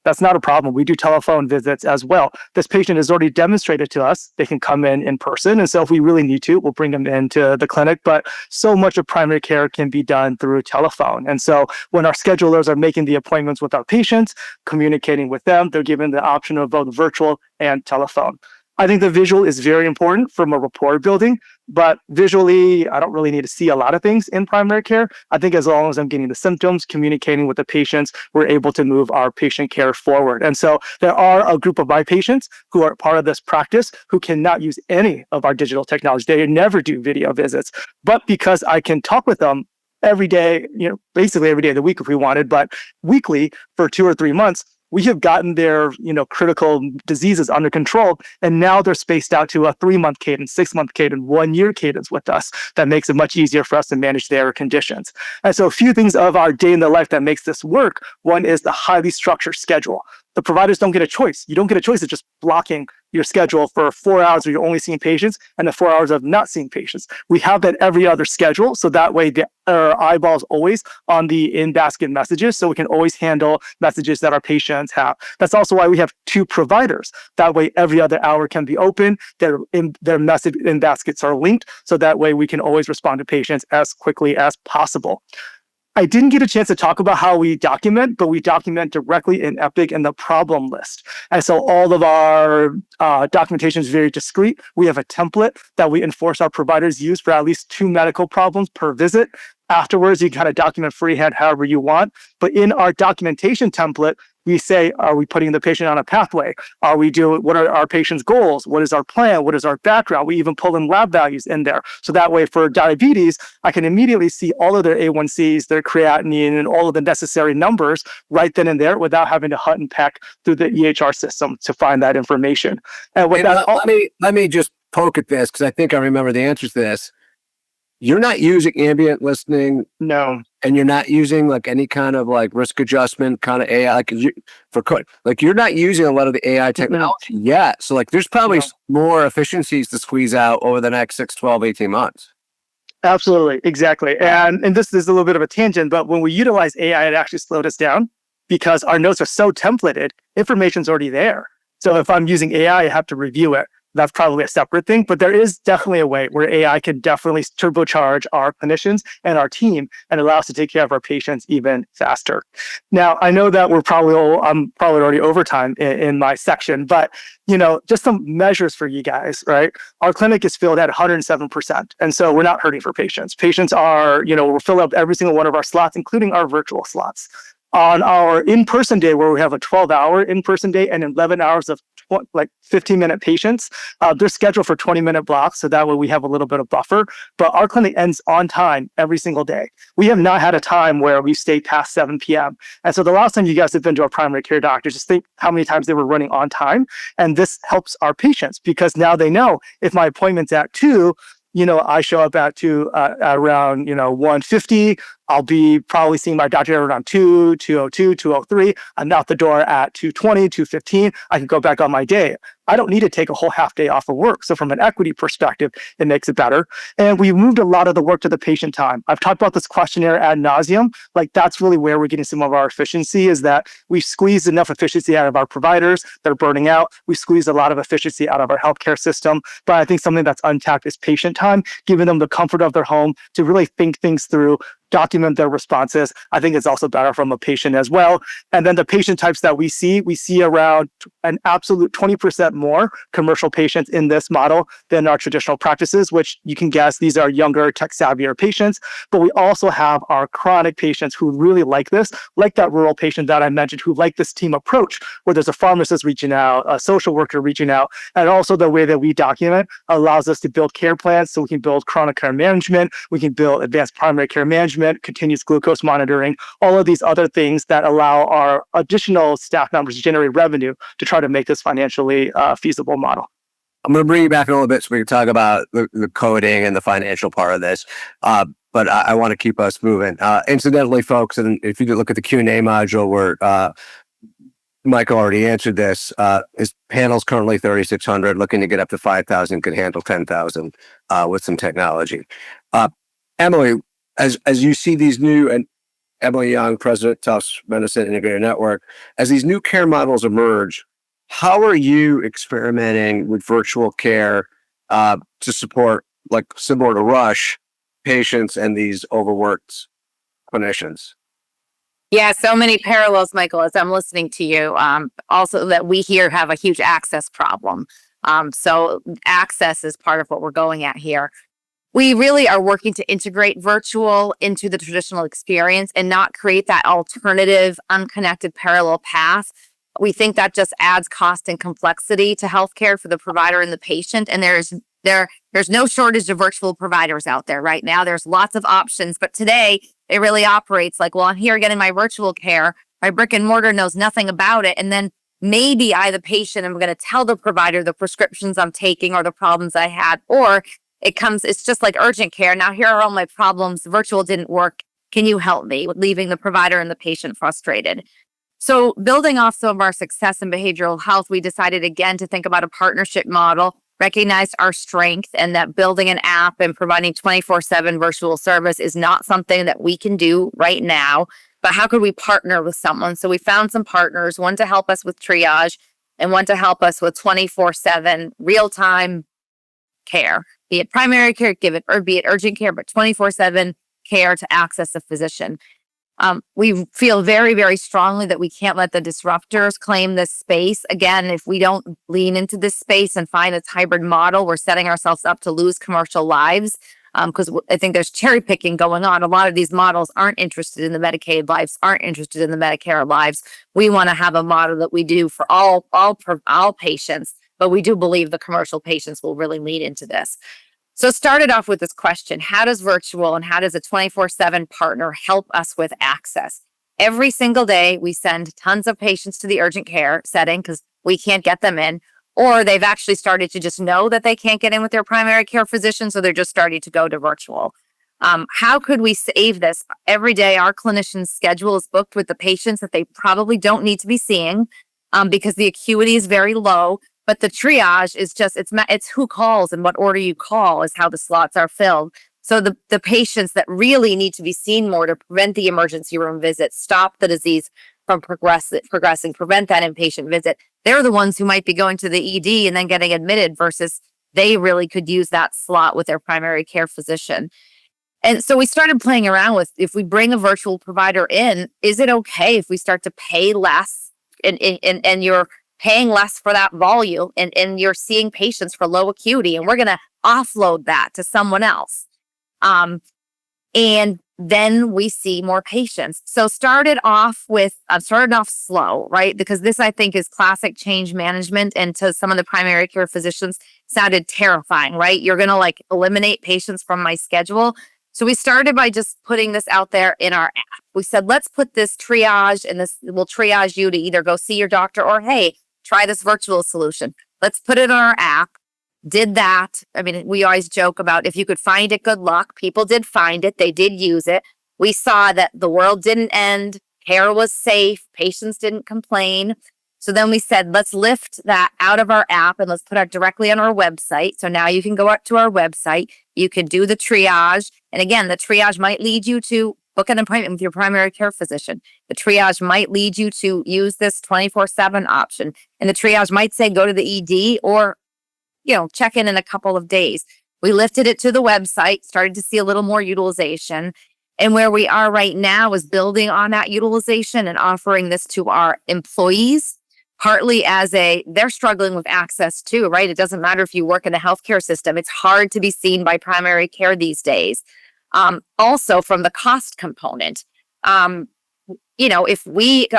That's not a problem. We do telephone visits as well. This patient has already demonstrated to us they can come in person. And so if we really need to, we'll bring them into the clinic. But so much of primary care can be done through telephone. And so when our schedulers are making the appointments with our patients, communicating with them, they're given the option of both virtual and telephone. I think the visual is very important from a rapport building, but visually, I don't really need to see a lot of things in primary care. I think as long as I'm getting the symptoms, communicating with the patients, we're able to move our patient care forward. And so there are a group of my patients who are part of this practice who cannot use any of our digital technology. They never do video visits, but because I can talk with them every day, basically every day of the week if we wanted, but weekly for 2 or 3 months, we have gotten their, critical diseases under control. And now they're spaced out to a 3-month cadence, 6-month cadence, 1-year cadence with us. That makes it much easier for us to manage their conditions. And so a few things of our day in the life that makes this work. One is the highly structured schedule. The providers don't get a choice. You don't get a choice of just blocking your schedule for 4 hours where you're only seeing patients and the 4 hours of not seeing patients. We have that every other schedule. So that way our eyeball's always on the in-basket messages. So we can always handle messages that our patients have. That's also why we have 2 providers. That way every other hour can be open. Their message in baskets are linked. So that way we can always respond to patients as quickly as possible. I didn't get a chance to talk about how we document, but we document directly in Epic in the problem list. And so all of our documentation is very discrete. We have a template that we enforce our providers use for at least 2 medical problems per visit. Afterwards, you kind of document freehand however you want. But in our documentation template, we say, are we putting the patient on a pathway? What are our patient's goals? What is our plan? What is our background? We even pull in lab values in there. So that way for diabetes, I can immediately see all of their A1Cs, their creatinine, and all of the necessary numbers right then and there without having to hunt and peck through the EHR system to find that information. And let me just poke at this because I think I remember the answers to this. You're not using ambient listening. No. And you're not using like any kind of like risk adjustment kind of AI you're not using a lot of the AI technology yet. So like there's probably more efficiencies to squeeze out over the next 6, 12, 18 months. Absolutely. Exactly. And this is a little bit of a tangent, but when we utilize AI, it actually slowed us down because our notes are so templated, information's already there. So if I'm using AI, I have to review it. That's probably a separate thing, but there is definitely a way where AI can definitely turbocharge our clinicians and our team and allow us to take care of our patients even faster. Now, I know that I'm probably already over time in my section, but just some measures for you guys, right? Our clinic is filled at 107%. And so we're not hurting for patients. Patients are, we're filling up every single one of our slots, including our virtual slots. On our in-person day, where we have a 12-hour in-person day and 11 hours of like 15-minute patients. They're scheduled for 20-minute blocks, so that way we have a little bit of buffer. But our clinic ends on time every single day. We have not had a time where we stayed past 7 p.m. And so the last time you guys have been to a primary care doctor, just think how many times they were running on time. And this helps our patients because now they know if my appointment's at 2, I show up at 2 around 1:50. I'll be probably seeing my doctor around 2, 2:02, 2:03. I'm out the door at 2:20, 2:15. I can go back on my day. I don't need to take a whole half day off of work. So from an equity perspective, it makes it better. And we moved a lot of the work to the patient time. I've talked about this questionnaire ad nauseum. Like that's really where we're getting some of our efficiency is that we squeezed enough efficiency out of our providers. They're burning out. We squeezed a lot of efficiency out of our healthcare system. But I think something that's untapped is patient time, giving them the comfort of their home to really think things through, document their responses. I think it's also better from a patient as well. And then the patient types that we see around an absolute 20% more commercial patients in this model than our traditional practices, which you can guess these are younger, tech-savvier patients. But we also have our chronic patients who really like this, like that rural patient that I mentioned, who like this team approach, where there's a pharmacist reaching out, a social worker reaching out, and also the way that we document allows us to build care plans so we can build chronic care management, we can build advanced primary care management, continuous glucose monitoring, all of these other things that allow our additional staff members to generate revenue to try to make this financially feasible model. I'm going to bring you back in a little bit so we can talk about the coding and the financial part of this. But I want to keep us moving. Incidentally, folks, and if you look at the Q&A module where Mike already answered this, his panel's currently 3,600, looking to get up to 5,000, could handle 10,000 with some technology. Emily, as you see these new, and Emily Young, President, Tufts Medicine Integrated Network, as these new care models emerge, how are you experimenting with virtual care to support, like similar to Rush, patients and these overworked clinicians? Yeah, so many parallels, Michael, as I'm listening to you. Also that we here have a huge access problem. So access is part of what we're going at here. We really are working to integrate virtual into the traditional experience and not create that alternative, unconnected parallel path. We think that just adds cost and complexity to healthcare for the provider and the patient. And there's no shortage of virtual providers out there right now. There's lots of options, but today it really operates like, well, I'm here getting my virtual care. My brick and mortar knows nothing about it. And then maybe I, the patient, am going to tell the provider the prescriptions I'm taking or the problems I had, or it's just like urgent care. Now here are all my problems. Virtual didn't work. Can you help me? Leaving the provider and the patient frustrated. So building off some of our success in behavioral health, we decided again to think about a partnership model, recognized our strength, and that building an app and providing 24/7 virtual service is not something that we can do right now, but how could we partner with someone? So we found some partners, one to help us with triage and one to help us with 24/7 real-time care, be it primary care, or be it urgent care, but 24/7 care to access a physician. We feel very, very strongly that we can't let the disruptors claim this space. Again, if we don't lean into this space and find its hybrid model, we're setting ourselves up to lose commercial lives. Because I think there's cherry picking going on. A lot of these models aren't interested in the Medicaid lives, aren't interested in the Medicare lives. We want to have a model that we do for all patients, but we do believe the commercial patients will really lean into this. So it started off with this question: how does virtual and how does a 24/7 partner help us with access? Every single day, we send tons of patients to the urgent care setting because we can't get them in, or they've actually started to just know that they can't get in with their primary care physician, so they're just starting to go to virtual. How could we save this? Every day, our clinician's schedule is booked with the patients that they probably don't need to be seeing because the acuity is very low. But the triage is just, it's who calls and what order you call is how the slots are filled. So the patients that really need to be seen more to prevent the emergency room visit, stop the disease from progressing, prevent that inpatient visit, they're the ones who might be going to the ED and then getting admitted versus they really could use that slot with their primary care physician. And so we started playing around with, if we bring a virtual provider in, is it okay if we start to pay less and you're paying less for that volume and you're seeing patients for low acuity and we're going to offload that to someone else. And then we see more patients. So started off slow, right? Because this, I think, is classic change management, and to some of the primary care physicians sounded terrifying, right? You're going to like eliminate patients from my schedule. So we started by just putting this out there in our app. We said, let's put this triage, and this will triage you to either go see your doctor or, hey, try this virtual solution. Let's put it on our app. Did that. I mean, we always joke about if you could find it, good luck. People did find it. They did use it. We saw that the world didn't end. Care was safe. Patients didn't complain. So then we said, let's lift that out of our app and let's put it directly on our website. So now you can go up to our website. You can do the triage. And again, the triage might lead you to book an appointment with your primary care physician. The triage might lead you to use this 24/7 option. And the triage might say, go to the ED or check in a couple of days. We lifted it to the website, started to see a little more utilization. And where we are right now is building on that utilization and offering this to our employees, partly as they're struggling with access too, right? It doesn't matter if you work in the healthcare system. It's hard to be seen by primary care these days. Also from the cost component. I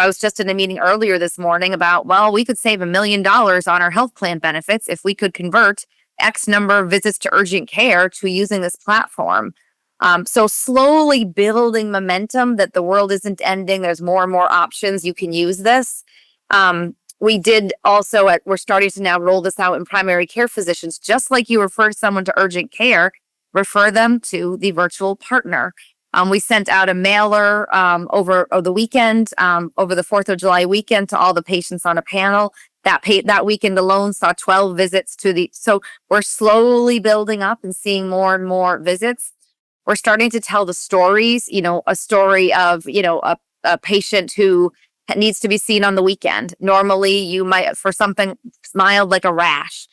was just in a meeting earlier this morning about, well, we could save $1 million on our health plan benefits if we could convert X number of visits to urgent care to using this platform. So slowly building momentum that the world isn't ending. There's more and more options. You can use this. We did also, we're starting to now roll this out in primary care physicians, just like you refer someone to urgent care, refer them to the virtual partner. We sent out a mailer over the weekend, over the 4th of July weekend, to all the patients on a panel. That weekend alone saw 12 visits so we're slowly building up and seeing more and more visits. We're starting to tell the stories, a story of, a patient who needs to be seen on the weekend. Normally you might, for something mild like a rash,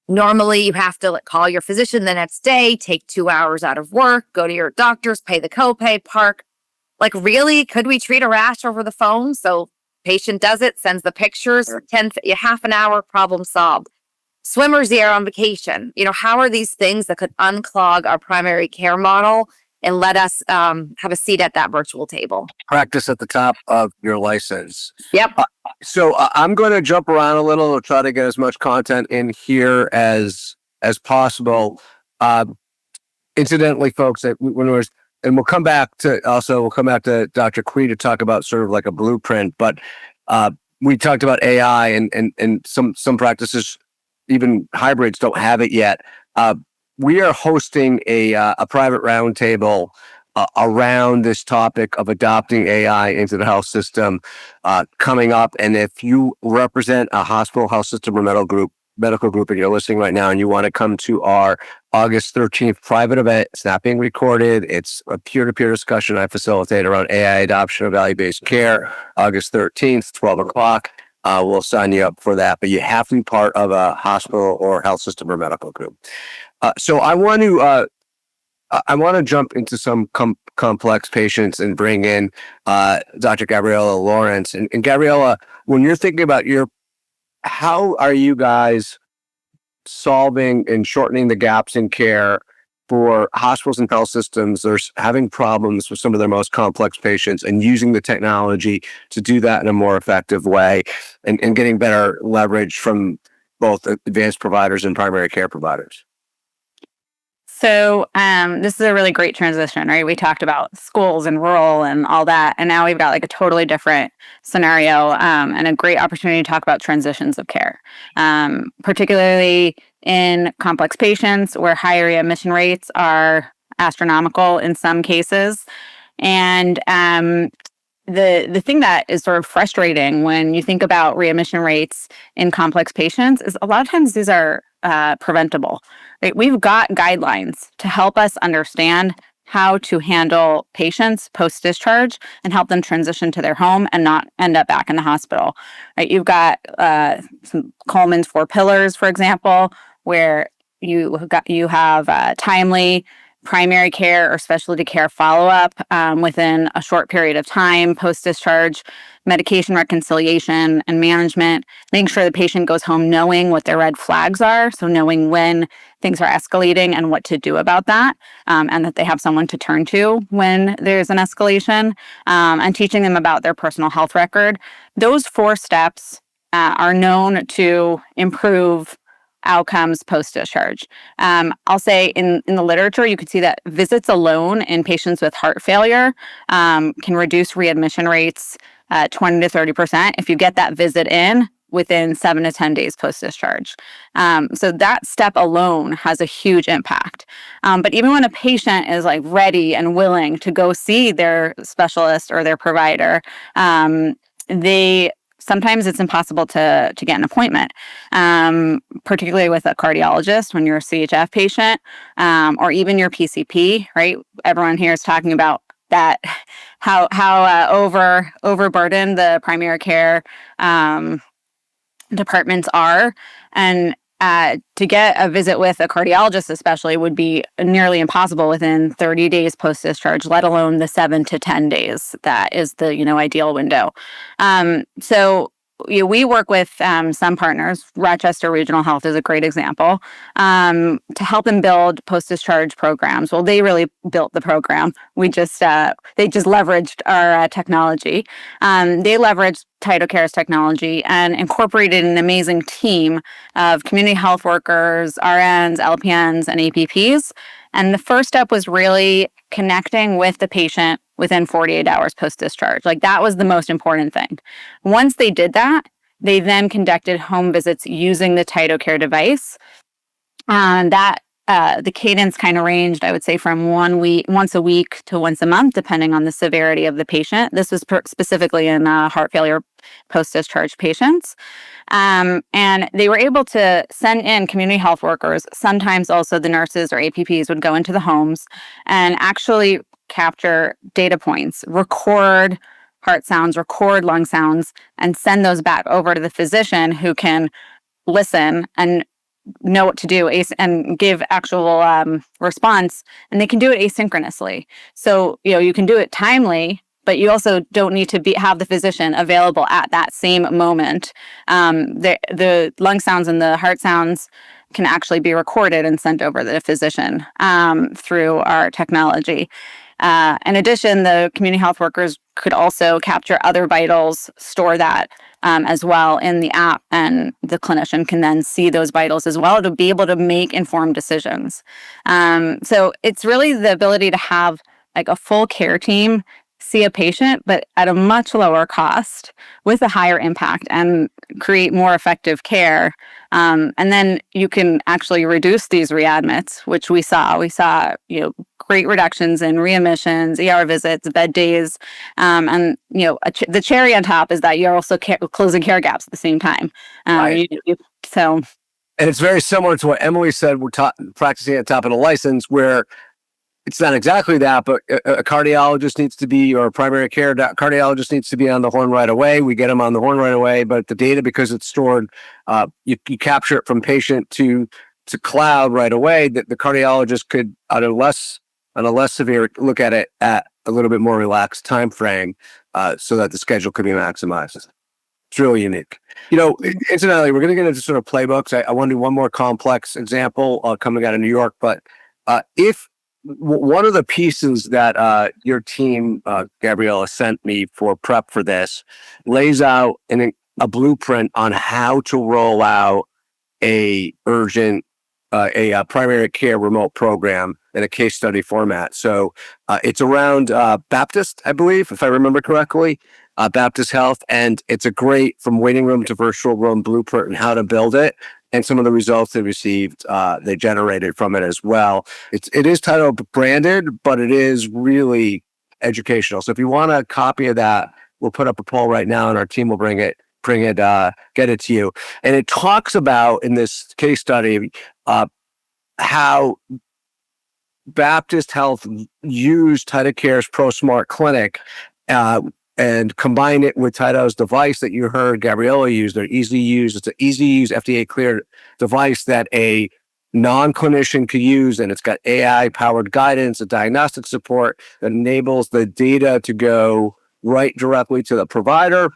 normally you have to call your physician the next day, take 2 hours out of work, go to your doctor's, pay the copay, park. Really, could we treat a rash over the phone? So patient does it, sends the pictures, half an hour, problem solved. Swimmers there on vacation. How are these things that could unclog our primary care model and let us have a seat at that virtual table? Practice at the top of your license. Yep. So I'm going to jump around a little to try to get as much content in here as possible. Incidentally, folks, we'll come back to Dr. Quee to talk about sort of like a blueprint, but we talked about AI and some practices, even hybrids, don't have it yet. We are hosting a private roundtable around this topic of adopting AI into the health system coming up. And if you represent a hospital, health system, or medical group, and you're listening right now and you want to come to our August 13th private event, it's not being recorded. It's a peer-to-peer discussion I facilitate around AI adoption of value-based care. August 13th, 12 o'clock. We'll sign you up for that, but you have to be part of a hospital or health system or medical group. So I want to jump into some complex patients and bring in Dr. Gabriella Lawrence. And Gabriella, when you're thinking about how are you guys solving and shortening the gaps in care for hospitals and health systems that are having problems with some of their most complex patients, and using the technology to do that in a more effective way and getting better leverage from both advanced providers and primary care providers? So this is a really great transition, right? We talked about schools and rural and all that, and now we've got a totally different scenario and a great opportunity to talk about transitions of care, particularly in complex patients where high readmission rates are astronomical in some cases. And the thing that is sort of frustrating when you think about readmission rates in complex patients is a lot of times these are preventable. Right? We've got guidelines to help us understand how to handle patients post-discharge and help them transition to their home and not end up back in the hospital. Right? You've got some Coleman's 4 pillars, for example, where you have timely primary care or specialty care follow-up within a short period of time, post-discharge, medication reconciliation and management, making sure the patient goes home knowing what their red flags are, so knowing when things are escalating and what to do about that, and that they have someone to turn to when there's an escalation, and teaching them about their personal health record. Those 4 steps are known to improve outcomes post-discharge. I'll say in the literature, you could see that visits alone in patients with heart failure can reduce readmission rates 20 to 30% if you get that visit in within 7 to 10 days post-discharge. So that step alone has a huge impact. But even when a patient is like ready and willing to go see their specialist or their provider, sometimes it's impossible to get an appointment, particularly with a cardiologist when you're a CHF patient, or even your PCP, right? Everyone here is talking about that, how overburdened the primary care departments are. And to get a visit with a cardiologist especially would be nearly impossible within 30 days post-discharge, let alone the 7 to 10 days. That is the, ideal window. So we work with some partners. Rochester Regional Health is a great example, to help them build post-discharge programs. Well, they really built the program. They just leveraged our technology. They leveraged TytoCare's technology and incorporated an amazing team of community health workers, RNs, LPNs, and APPs. And the first step was really connecting with the patient within 48 hours post-discharge. Like, that was the most important thing. Once they did that, they then conducted home visits using the TytoCare device. And the cadence kind of ranged, I would say, from once a week to once a month, depending on the severity of the patient. This was specifically in heart failure post-discharge patients. And they were able to send in community health workers. Sometimes also the nurses or APPs would go into the homes and actually capture data points, record heart sounds, record lung sounds, and send those back over to the physician, who can listen and know what to do and give actual response. And they can do it asynchronously. So, you can do it timely, but you also don't need to have the physician available at that same moment. The lung sounds and the heart sounds can actually be recorded and sent over to the physician through our technology. In addition, the community health workers could also capture other vitals, store that as well in the app, and the clinician can then see those vitals as well to be able to make informed decisions. So it's really the ability to have like a full care team see a patient, but at a much lower cost with a higher impact, and create more effective care. And then you can actually reduce these readmits, which we saw. We saw, great reductions in readmissions, ER visits, bed days. And, the cherry on top is that you're also closing care gaps at the same time. Right. And it's very similar to what Emily said. We're practicing at the top of the license, where it's not exactly that, but a cardiologist needs to be, or a primary care cardiologist needs to be on the horn right away. We get them on the horn right away, but the data, because it's stored, you capture it from patient to cloud right away. That the cardiologist could, on a less severe, look at it at a little bit more relaxed time frame, so that the schedule could be maximized. It's really unique. Incidentally, we're going to get into sort of playbooks. I want to do one more complex example coming out of New York, but if one of the pieces that your team, Gabriella, sent me for prep for this, lays out a blueprint on how to roll out a primary care remote program in a case study format. So it's around Baptist, I believe, if I remember correctly, Baptist Health, and it's a great from waiting room to virtual room blueprint and how to build it. And some of the results they received, they generated from it as well. It is title branded, but it is really educational. So if you want a copy of that, we'll put up a poll right now, and our team will get it to you. And it talks about, in this case study, how Baptist Health used TytoCare's ProSmart Clinic and combine it with Tyto's device that you heard Gabriella use. They're easy to use. It's an easy to use, FDA cleared device that a non-clinician could use, and it's got AI-powered guidance and diagnostic support that enables the data to go right directly to the provider.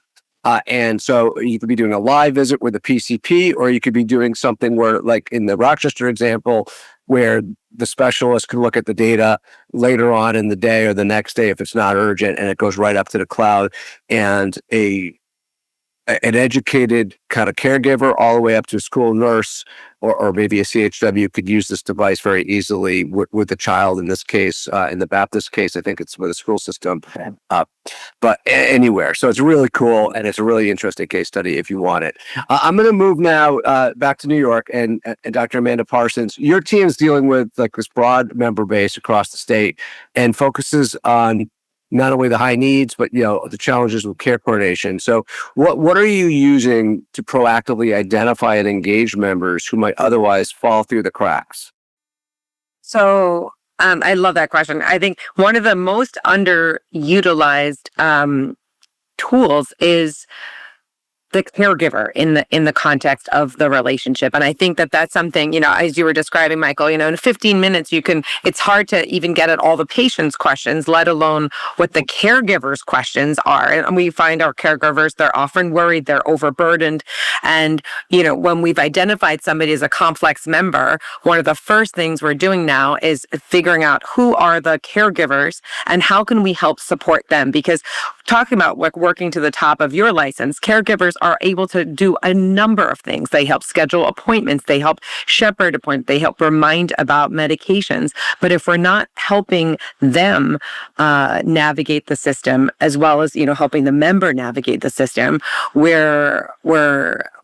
And so you could be doing a live visit with a PCP, or you could be doing something where, like in the Rochester example, where the specialist can look at the data later on in the day or the next day if it's not urgent, and it goes right up to the cloud. And an educated kind of caregiver all the way up to a school nurse or maybe a CHW could use this device very easily with the child. In this case, in the Baptist case, I think it's with a school system, but anywhere. So it's really cool, and it's a really interesting case study if you want it. I'm going to move now back to New York, and Dr. Amanda Parsons, your team is dealing with like this broad member base across the state and focuses on not only the high needs, but the challenges with care coordination. So what are you using to proactively identify and engage members who might otherwise fall through the cracks? So I love that question. I think one of the most underutilized tools is the caregiver in the context of the relationship. And I think that that's something, as you were describing, Michael, in 15 minutes, it's hard to even get at all the patient's questions, let alone what the caregiver's questions are. And we find our caregivers, they're often worried, they're overburdened. And, when we've identified somebody as a complex member, one of the first things we're doing now is figuring out who are the caregivers and how can we help support them? Because talking about working to the top of your license, caregivers are able to do a number of things. They help schedule appointments. They help shepherd appointments. They help remind about medications. But if we're not helping them navigate the system, as well as helping the member navigate the system, we're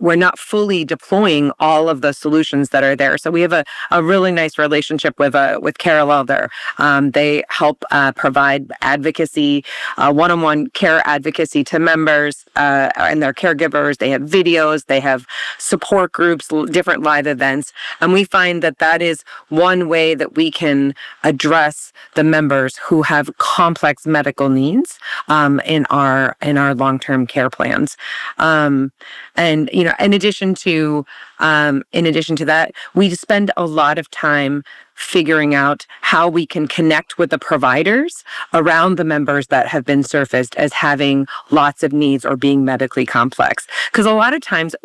not fully deploying all of the solutions that are there. So we have a really nice relationship with Carol there. They help provide advocacy, one-on-one care advocacy to members and their caregivers. They have videos, they have support groups, different live events. And we find that is one way that we can address the members who have complex medical needs in our long-term care plans. And in addition to that, we spend a lot of time figuring out how we can connect with the providers around the members that have been surfaced as having lots of needs or being medically complex. Because a lot of times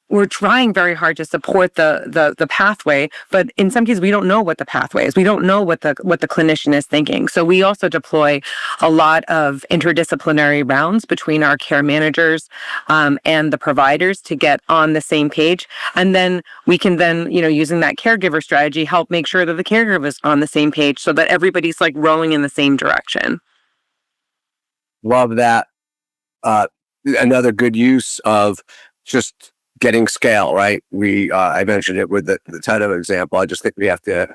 we're trying very hard to support the pathway, but in some cases we don't know what the pathway is. We don't know what the clinician is thinking. So we also deploy a lot of interdisciplinary rounds between our care managers and the providers to get on the same page. And then we can using that caregiver strategy, help make sure that the caregiver is on the same page so that everybody's like rowing in the same direction. Love that. Another good use of just getting scale, right? I mentioned it with the title example. I just think we have to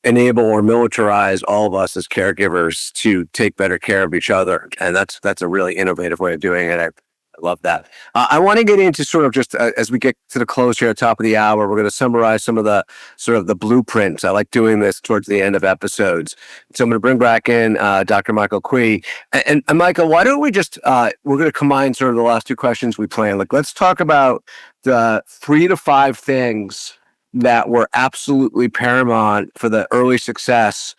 enable or militarize all of us as caregivers to take better care of each other. And that's a really innovative way of doing it. I love that. I want to get into sort of just as we get to the close here at the top of the hour, we're going to summarize some of the sort of the blueprints. I like doing this towards the end of episodes. So I'm going to bring back in Dr. Michael Quee. And Michael, why don't we just, we're going to combine sort of the last two questions we planned. Like, let's talk about the 3 to 5 things that were absolutely paramount for the early success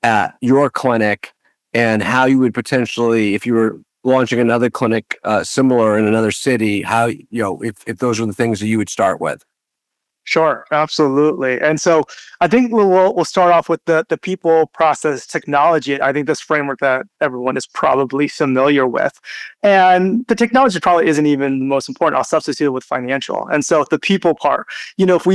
at your clinic and how you would potentially, if you were launching another clinic similar in another city, how, if those are the things that you would start with. Sure, absolutely. And so I think we'll start off with the people, process, technology. I think this framework that everyone is probably familiar with. And the technology probably isn't even the most important. I'll substitute it with financial. And so the people part, if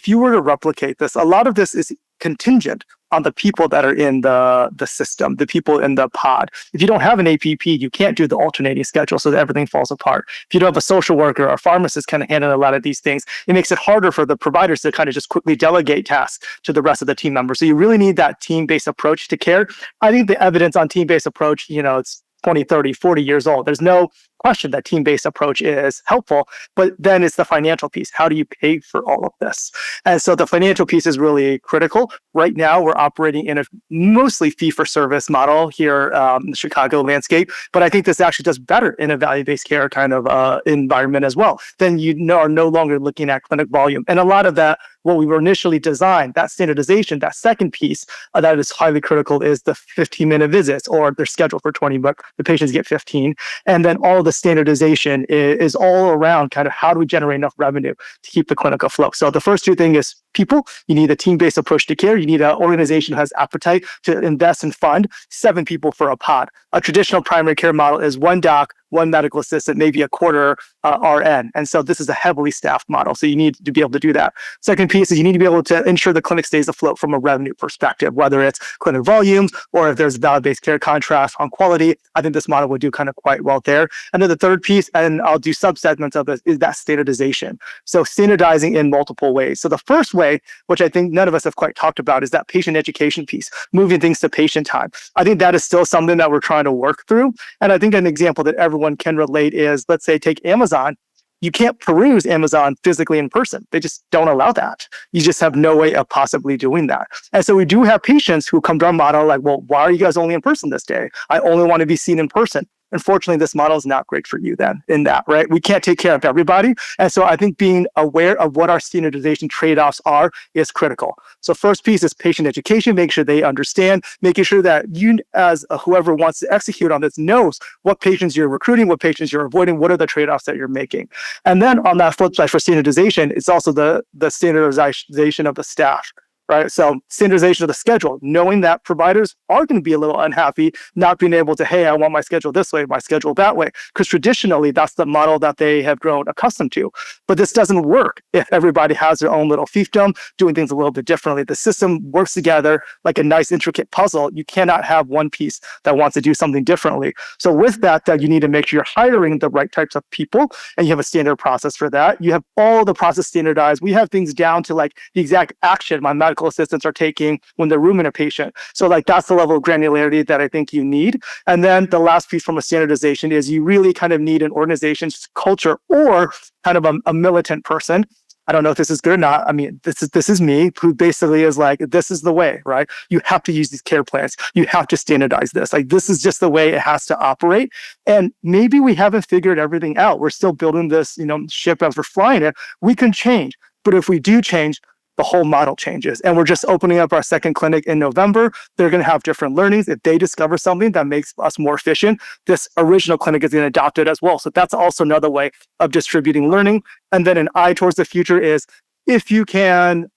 you were to replicate this, a lot of this is contingent on the people that are in the system, the people in the pod. If you don't have an APP, you can't do the alternating schedule, so that everything falls apart. If you don't have a social worker or a pharmacist kind of handling a lot of these things, it makes it harder for the providers to kind of just quickly delegate tasks to the rest of the team members. So you really need that team-based approach to care. I think the evidence on team-based approach, it's 20, 30, 40 years old. There's no question, that team-based approach is helpful, but then it's the financial piece. How do you pay for all of this? And so the financial piece is really critical. Right now, we're operating in a mostly fee-for-service model here in the Chicago landscape, but I think this actually does better in a value-based care kind of environment as well. Then you are no longer looking at clinic volume. And a lot of that, what we were initially designed, that standardization, that second piece that is highly critical is the 15-minute visits, or they're scheduled for 20, but the patients get 15. And then all the standardization is all around kind of how do we generate enough revenue to keep the clinic afloat. So the first two things is people. You need a team-based approach to care. You need an organization who has appetite to invest and fund 7 people for a pod. A traditional primary care model is 1 doc, 1 medical assistant, maybe a quarter RN. And so this is a heavily staffed model. So you need to be able to do that. Second piece is you need to be able to ensure the clinic stays afloat from a revenue perspective, whether it's clinic volumes or if there's value-based care contracts on quality. I think this model would do kind of quite well there. And then the third piece, and I'll do subsegments of this, is that standardization. So standardizing in multiple ways. So the first way, which I think none of us have quite talked about, is that patient education piece, moving things to patient time. I think that is still something that we're trying to work through. And I think an example that everyone can relate is, let's say, take Amazon. You can't peruse Amazon physically in person. They just don't allow that. You just have no way of possibly doing that. And so we do have patients who come to our model like, well, why are you guys only in person this day? I only want to be seen in person. Unfortunately, this model is not great for you then in that, right? We can't take care of everybody. And so I think being aware of what our standardization trade-offs are is critical. So first piece is patient education, make sure they understand, making sure that you as whoever wants to execute on this knows what patients you're recruiting, what patients you're avoiding, what are the trade-offs that you're making. And then on that flip side for standardization, it's also the standardization of the staff. Right. So standardization of the schedule, knowing that providers are going to be a little unhappy not being able to, hey, I want my schedule this way, my schedule that way, because traditionally that's the model that they have grown accustomed to. But this doesn't work if everybody has their own little fiefdom, doing things a little bit differently. The system works together like a nice intricate puzzle. You cannot have one piece that wants to do something differently. So with that you need to make sure you're hiring the right types of people, and you have a standard process for that. You have all the process standardized. We have things down to like the exact action my medical assistants are taking when they're rooming a patient. So like that's the level of granularity that I think you need. And then the last piece from a standardization is you really kind of need an organization's culture or kind of a militant person. I don't know if this is good or not. I mean, this is me, who basically is like, this is the way, right? You have to use these care plans. You have to standardize this. Like, this is just the way it has to operate. And maybe we haven't figured everything out. We're still building this, ship as we're flying it. We can change. But if we do change, the whole model changes. And we're just opening up our second clinic in November. They're going to have different learnings. If they discover something that makes us more efficient, this original clinic is going to adopt it as well. So that's also another way of distributing learning. And then an eye towards the future is if you can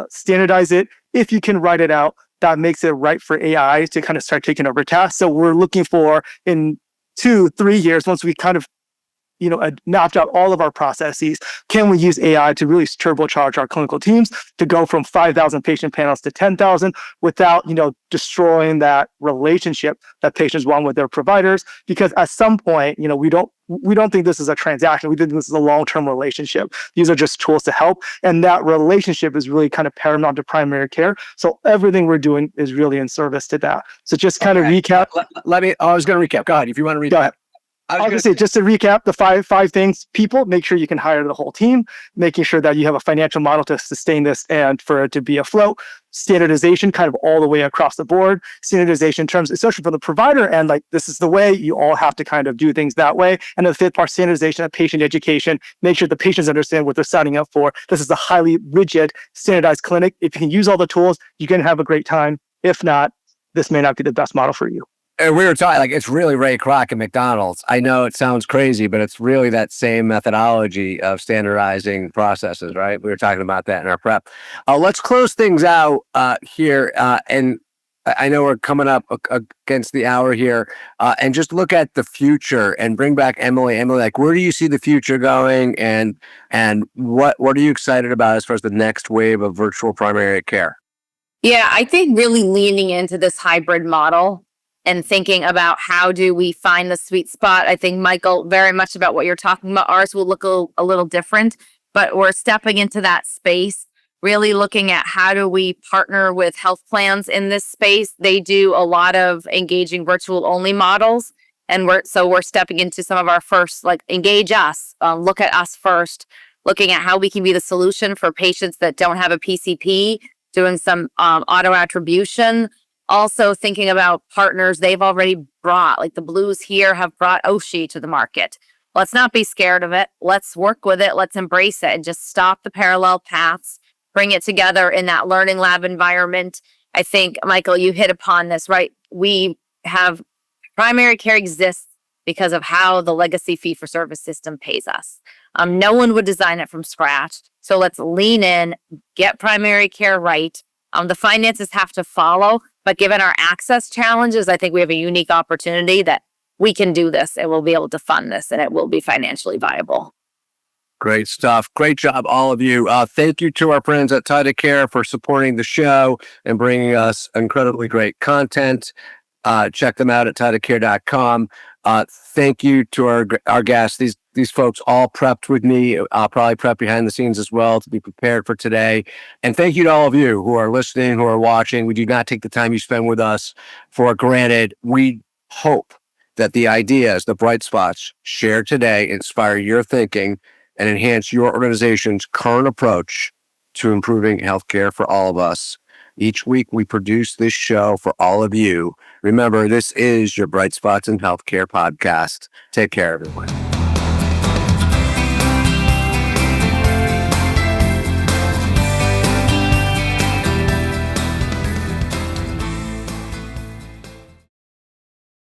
standardize it, if you can write it out, that makes it right for AI to kind of start taking over tasks. So we're looking for in 2-3 years, once we kind of mapped out all of our processes, can we use AI to really turbocharge our clinical teams to go from 5,000 patient panels to 10,000 without, destroying that relationship that patients want with their providers? Because at some point, we don't think this is a transaction. We think this is a long-term relationship. These are just tools to help. And that relationship is really kind of paramount to primary care. So everything we're doing is really in service to that. So just kind of recap. I was going to recap. Go ahead. If you want to recap. Go ahead. I was going to say, just to recap the five things: people, make sure you can hire the whole team, making sure that you have a financial model to sustain this and for it to be afloat. Standardization kind of all the way across the board. Standardization in terms, especially for the provider, and like, this is the way you all have to kind of do things that way. And the fifth part, standardization of patient education. Make sure the patients understand what they're signing up for. This is a highly rigid, standardized clinic. If you can use all the tools, you can have a great time. If not, this may not be the best model for you. And we were talking, like, it's really Ray Kroc at McDonald's. I know it sounds crazy, but it's really that same methodology of standardizing processes, right? We were talking about that in our prep. Let's close things out here. And I know we're coming up against the hour here, and just look at the future and bring back Emily. Emily, like, where do you see the future going, and what are you excited about as far as the next wave of virtual primary care? Yeah, I think really leaning into this hybrid model and thinking about how do we find the sweet spot. I think, Michael, very much about what you're talking about. Ours will look a little different, but we're stepping into that space, really looking at how do we partner with health plans in this space. They do a lot of engaging virtual only models. And we're stepping into some of our first, like, engage us, look at us first, looking at how we can be the solution for patients that don't have a PCP, doing some auto attribution. Also thinking about partners they've already brought, like the Blues here have brought Oshi to the market. Let's not be scared of it. Let's work with it. Let's embrace it and just stop the parallel paths, bring it together in that learning lab environment. I think, Michael, you hit upon this, right? We have primary care exists because of how the legacy fee-for-service system pays us. No one would design it from scratch. So let's lean in, get primary care right. The finances have to follow, but given our access challenges, I think we have a unique opportunity that we can do this and we'll be able to fund this and it will be financially viable. Great stuff. Great job, all of you. Thank you to our friends at TidyCare for supporting the show and bringing us incredibly great content. Check them out at TidyCare.com. Thank you to our guests. These folks all prepped with me. I'll probably prep behind the scenes as well to be prepared for today. And thank you to all of you who are listening, who are watching. We do not take the time you spend with us for granted. We hope that the ideas, the bright spots shared today inspire your thinking and enhance your organization's current approach to improving healthcare for all of us. Each week, we produce this show for all of you. Remember, this is your Bright Spots in Healthcare podcast. Take care, everyone.